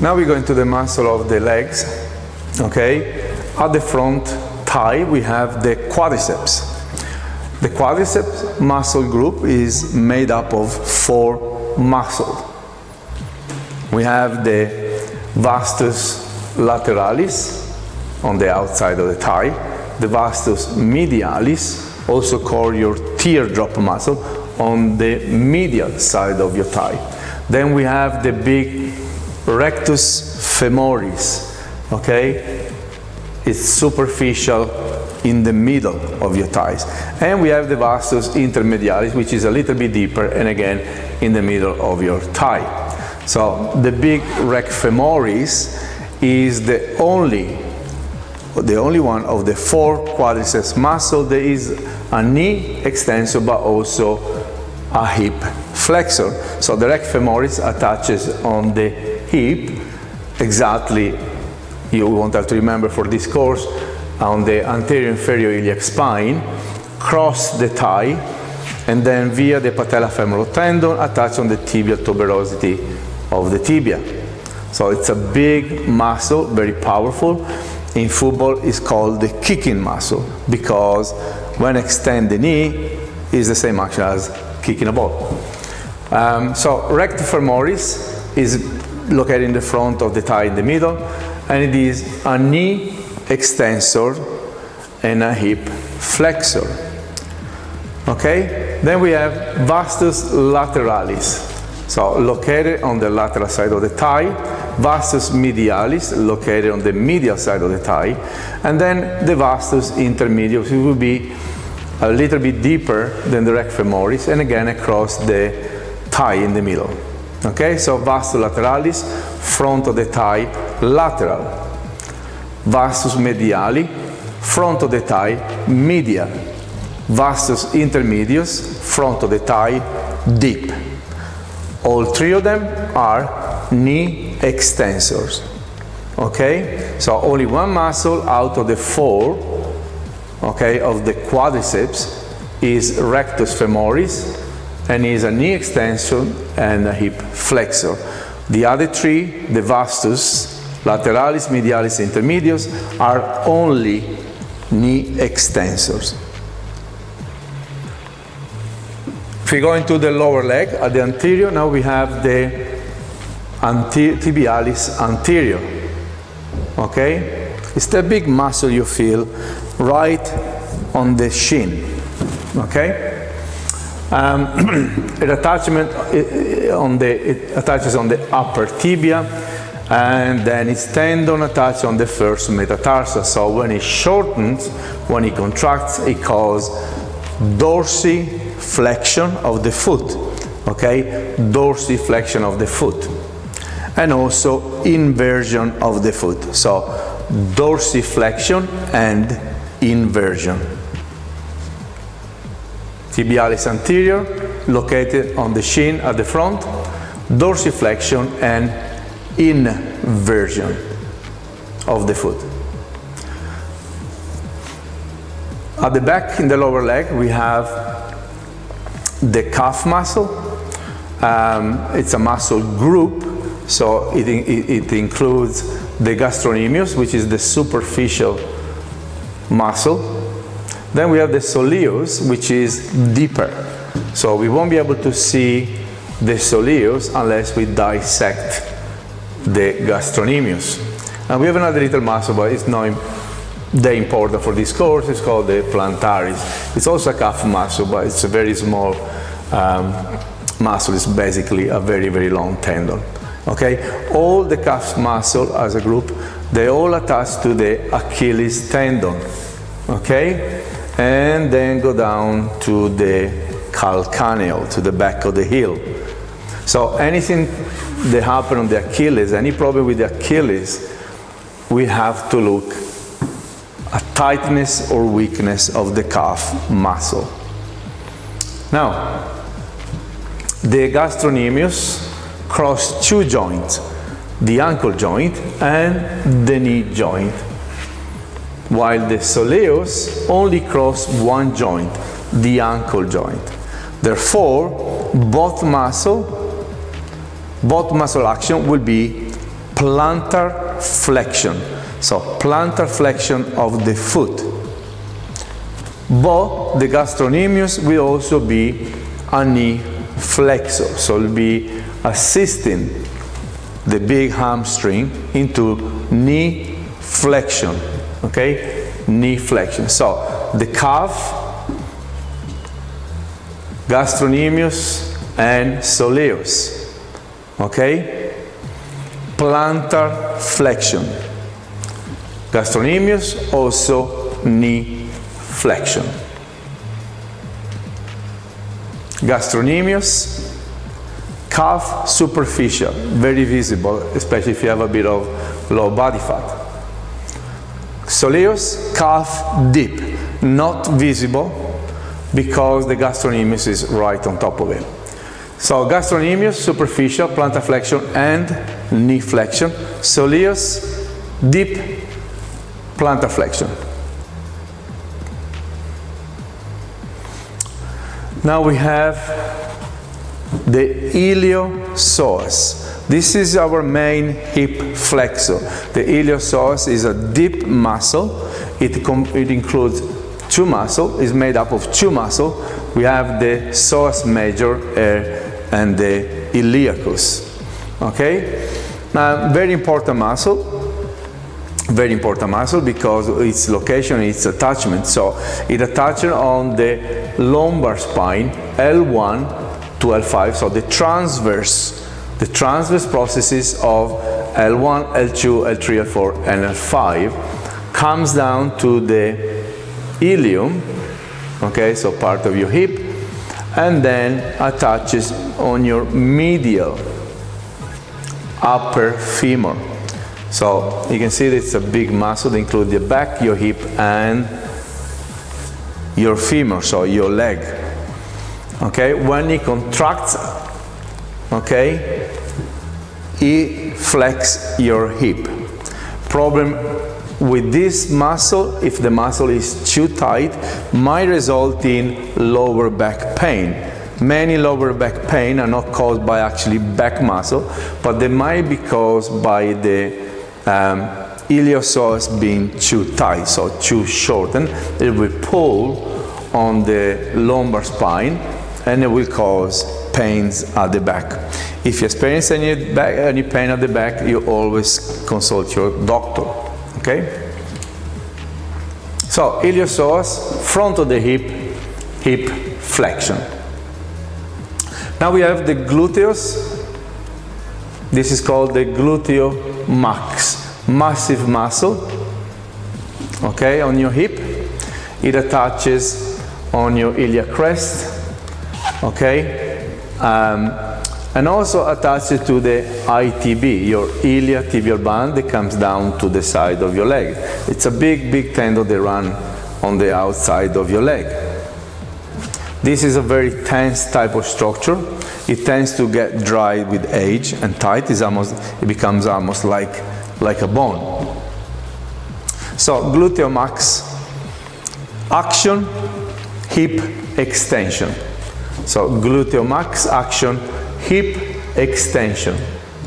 Now we go into the muscle of the legs, okay? At the front thigh we have the quadriceps. The quadriceps muscle group is made up of 4 muscles. We have the Vastus Lateralis on the outside of the thigh, the Vastus Medialis, also called your teardrop muscle, on the medial side of your thigh. Then we have the big Rectus Femoris, okay? It's superficial in the middle of your thighs. And we have the Vastus Intermedialis, which is a little bit deeper, and again in the middle of your thigh. So the big Rectus Femoris is the only one of the 4 quadriceps muscle. There is a knee extensor but also a hip flexor. So the Rectus Femoris attaches on the hip, exactly, you won't have to remember for this course, on the anterior inferior iliac spine, cross the thigh, and then via the patellofemoral tendon attach on the tibial tuberosity of the tibia. So it's a big muscle, very powerful. In football it's called the kicking muscle, because when extend the knee is the same action as kicking a ball. So Rectus Femoris is located in the front of the thigh in the middle, and it is a knee extensor and a hip flexor. Okay? Then we have Vastus Lateralis. So located on the lateral side of the thigh, Vastus Medialis, located on the medial side of the thigh, and then the Vastus Intermedius, it will be a little bit deeper than the Rectus Femoris, and again across the thigh in the middle. Okay, so Vastus Lateralis, front of the thigh, lateral. Vastus Mediali, front of the thigh, medial. Vastus Intermedius, front of the thigh, deep. All 3 of them are knee extensors. Okay, so only one muscle out of the 4, okay, of the quadriceps is Rectus Femoris, and is a knee extension and a hip flexor. The other 3, the Vastus Lateralis, Medialis, Intermedius, are only knee extensors. If we go into the lower leg, at the anterior, now we have the Tibialis Anterior. Okay? It's the big muscle you feel right on the shin. Okay? It attaches on the upper tibia, and then its tendon attaches on the first metatarsal. So when it shortens, when it contracts, it causes dorsiflexion of the foot. Okay, dorsiflexion of the foot, and also inversion of the foot. So dorsiflexion and inversion. Tibialis anterior, located on the shin at the front, dorsiflexion and inversion of the foot. At the back, in the lower leg, we have the calf muscle. It's a muscle group, so it includes the gastrocnemius, which is the superficial muscle. Then we have the soleus, which is deeper. So we won't be able to see the soleus unless we dissect the gastrocnemius. And we have another little muscle, but it's not that important for this course. It's called the plantaris. It's also a calf muscle, but it's a very small muscle. It's basically a very, very long tendon. Okay? All the calf muscle as a group, they all attach to the Achilles tendon. Okay? And then go down to the calcaneal, to the back of the heel. So anything that happens on the Achilles, any problem with the Achilles, we have to look at tightness or weakness of the calf muscle. Now, the gastrocnemius cross 2 joints, the ankle joint and the knee joint, while the soleus only cross 1 joint, the ankle joint. Therefore, both muscle action will be plantar flexion. So plantar flexion of the foot. But the gastrocnemius will also be a knee flexor. So it will be assisting the big hamstring into knee flexion. Okay? Knee flexion. So the calf, gastrocnemius, and soleus. Okay? Plantar flexion. Gastrocnemius, also knee flexion. Gastrocnemius, calf superficial, very visible, especially if you have a bit of low body fat. Soleus, calf deep, not visible because the gastrocnemius is right on top of it. So gastrocnemius, superficial, plantar flexion, and knee flexion. Soleus, deep, plantar flexion. Now we have the iliopsoas. This is our main hip flexor. The iliopsoas is a deep muscle. It includes two muscles. It's made up of two muscles. We have the psoas major and the iliacus. Okay? Now, very important muscle. Very important muscle because its location, its attachment. So it attaches on the lumbar spine, L1 to L5. So the transverse processes of L1, L2, L3, L4, and L5 comes down to the ilium, okay, so part of your hip, and then attaches on your medial upper femur. So you can see that it's a big muscle that includes your back, your hip, and your femur, so your leg. Okay, when it contracts, okay, it flexes your hip. Problem with this muscle, if the muscle is too tight, might result in lower back pain. Many lower back pain are not caused by actually back muscle, but they might be caused by the iliopsoas being too tight, so too shortened. It will pull on the lumbar spine and it will cause pains at the back. If you experience any pain at the back, you always consult your doctor. Okay? So iliopsoas, front of the hip flexion. Now we have the gluteus. This is called the Gluteal Max, massive muscle, okay, on your hip. It attaches on your iliac crest, okay, and also attaches to the ITB, your iliotibial band that comes down to the side of your leg. It's a big tendon that runs on the outside of your leg. This is a very tense type of structure. It tends to get dry with age and tight. It becomes almost like a bone. So Gluteal Max, action, hip extension. So Gluteal Max, action, hip extension.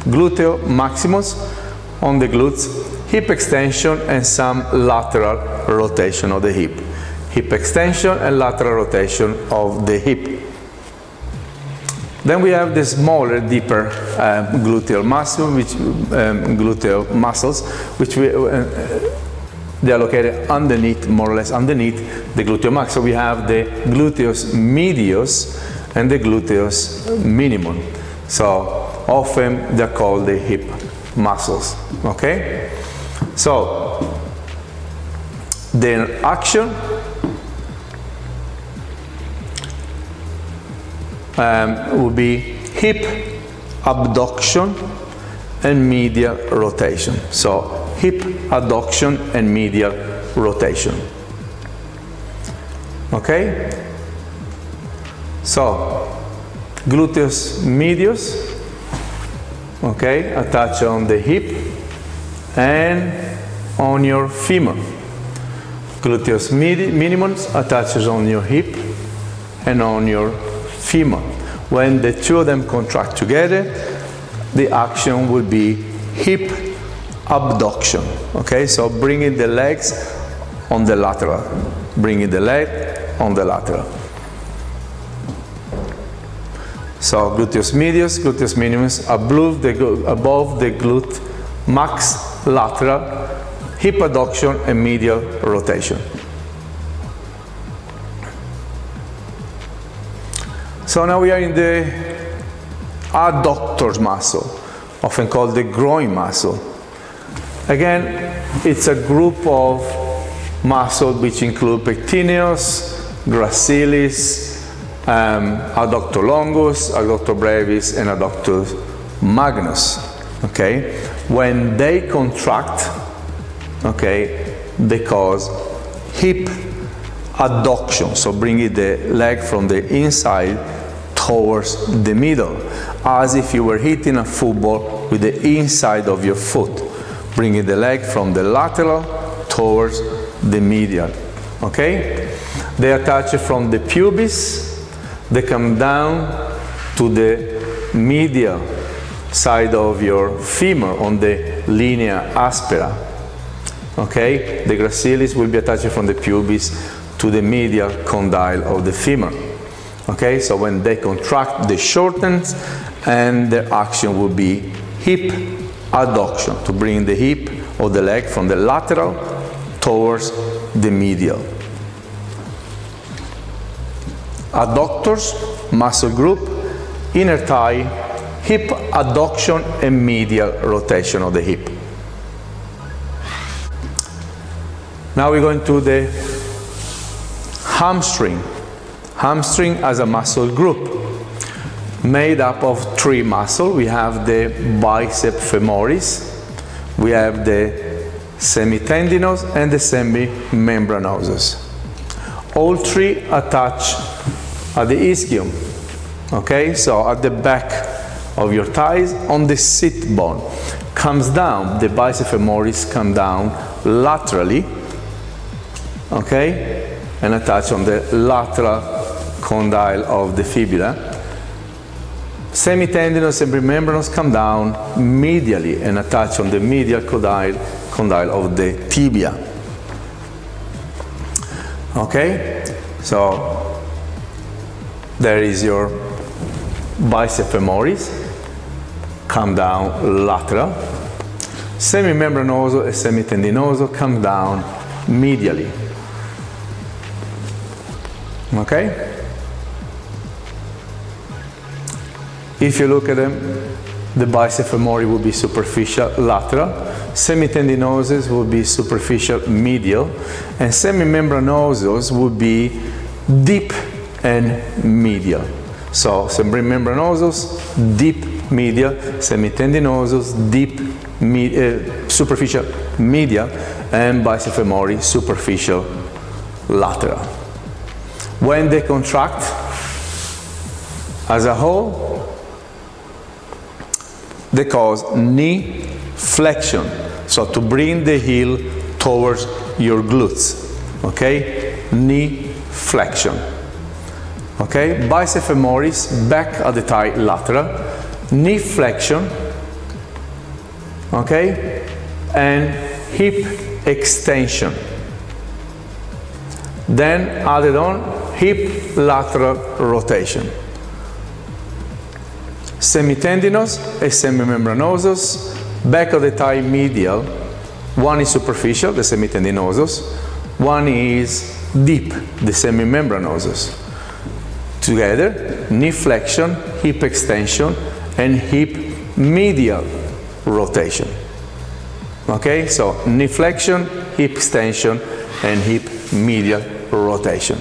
Gluteal maximus on the glutes, hip extension, and some lateral rotation of the hip. Hip extension and lateral rotation of the hip. Then we have the smaller, deeper gluteal muscle, gluteal muscles, which they are located underneath, more or less underneath the gluteal max. So we have the gluteus medius and the gluteus minimum. So often they're called the hip muscles. Okay? So the action will be hip abduction and medial rotation. So hip adduction and medial rotation. Okay? So gluteus medius, okay, attach on the hip and on your femur. Gluteus minimums attaches on your hip and on your femur. When the two of them contract together, the action will be hip abduction. Okay, so bringing the legs on the lateral, bringing the leg on the lateral. So gluteus medius, gluteus minimus, above the glute max, lateral, hip adduction and medial rotation. So now we are in the adductor muscle, often called the groin muscle. Again, it's a group of muscles which include pectineus, gracilis, adductor longus, adductor brevis, and adductor magnus. Okay, when they contract, okay, they cause hip adduction. So bringing the leg from the inside towards the middle, as if you were hitting a football with the inside of your foot, bringing the leg from the lateral towards the medial. Okay, they attach from the pubis. They come down to the medial side of your femur on the linea aspera. Okay, the gracilis will be attached from the pubis to the medial condyle of the femur. Okay, so when they contract, they shorten, and their action will be hip adduction, to bring the hip or the leg from the lateral towards the medial. Adductors, muscle group, inner thigh, hip adduction and medial rotation of the hip. Now we're going to the hamstring. Hamstring as a muscle group made up of 3 muscles. We have the biceps femoris, we have the semitendinous and the semimembranosus. All 3 attach at the ischium. Okay, so at the back of your thighs on the sit bone. Comes down, the biceps femoris come down laterally, okay, and attach on the lateral condyle of the fibula. Semitendinous and semimembranous come down medially and attach on the medial condyle of the tibia. Okay, so there is your biceps femoris, come down lateral. Semimembranoso and semitendinoso come down medially. Okay? If you look at them, the biceps femoris will be superficial lateral, semitendinosus will be superficial medial, and semimembranosus will be deep and medial. So semimembranosus, deep medial, semitendinosus, deep superficial medial, and biceps femoris, superficial lateral. When they contract as a whole, they cause knee flexion, so to bring the heel towards your glutes. Okay, knee flexion. Okay, biceps femoris, back at the thigh lateral, knee flexion, okay, and hip extension. Then added on hip lateral rotation. Semitendinous and semimembranosus, back of the thigh medial. One is superficial, the semitendinosus. One is deep, the semimembranosus. Together, knee flexion, hip extension, and hip medial rotation. Okay, so knee flexion, hip extension, and hip medial rotation.